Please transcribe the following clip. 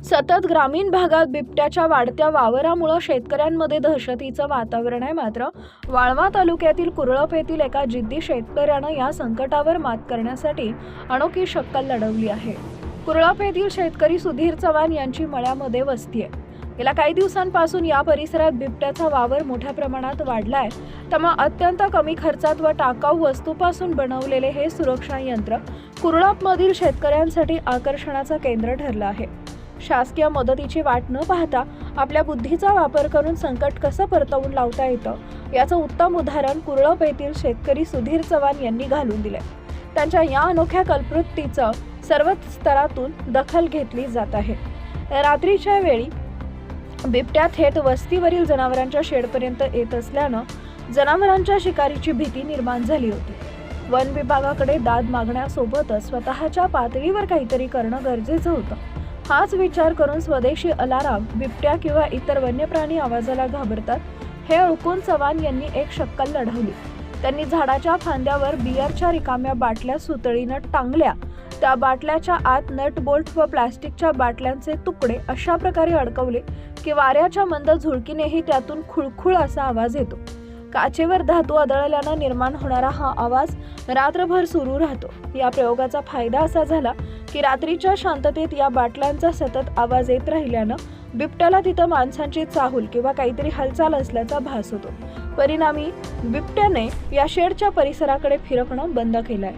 सतत ग्रामीण भागात बिबट्याच्या वाढत्या वावरामुळे शेतकऱ्यांमध्ये दहशतीचं वातावरण आहे। मात्र वाळवा तालुक्यातील कुरळप येथील एका जिद्दी शेतकऱ्यानं या संकटावर मात करण्यासाठी अनोखी शक्कल लढवली आहे। कुरळप येथील शेतकरी सुधीर चव्हाण यांची मळ्यामध्ये वस्ती आहे। गेल्या काही दिवसांपासून या परिसरात बिबट्याचा वावर मोठ्या प्रमाणात वाढलाय। त्यामुळे अत्यंत कमी खर्चात व टाकाऊ वस्तूपासून बनवलेले हे सुरक्षा यंत्र कुरळपमधील शेतकऱ्यांसाठी आकर्षणाचं केंद्र ठरलं आहे। शासकीय मदतीची वाट न पाहता आपल्या बुद्धीचा वापर करून संकट कसं परतवून लावता येतं याचं उत्तम उदाहरण कुरळप येथील शेतकरी सुधीर चव्हाण यांनी घालून दिले। त्यांच्या या अनोख्या कल्पवृत्तीचं सर्वच स्तरातून दखल घेतली जात आहे। रात्रीच्या वेळी बिबट्या थेट वस्तीवरील जनावरांच्या शेडपर्यंत येत असल्यानं जनावरांच्या शिकारीची भीती निर्माण झाली होती। वन विभागाकडे दाद मागण्यासोबतच स्वतःच्या पातळीवर काहीतरी करणं गरजेचं होतं। हाच विचार करून स्वदेशी अलाराम, बिबट्या किंवा इतर वन्यप्राणी आवाजाला घाबरतात हे ओळखून चव्हाण यांनी एक शक्कल लढवली। त्यांनी झाडाच्या फांद्यावर बियरच्या रिकाम्या बाटल्या सुतळीनं टांगल्या। त्या बाटल्याच्या आत नट बोल्ट व प्लास्टिकच्या बाटल्यांचे तुकडे अशा प्रकारे अडकवले की वाऱ्याच्या मंद झुळकीनेही त्यातून खुळखुळ असा आवाज येतो। काचेवर धातू आदळल्यानं निर्माण होणारा हा आवाज रात्रभर सुरू राहतो। या प्रयोगाचा फायदा असा झाला की रात्रीच्या शांततेत या बाटल्यांचा सतत आवाज येत राहिल्यानं बिबट्याला तिथं माणसांची चाहूल किंवा काहीतरी हालचाल असल्याचा भास होतो। परिणामी बिबट्याने या शेडच्या परिसराकडे फिरकणं बंद केलंय।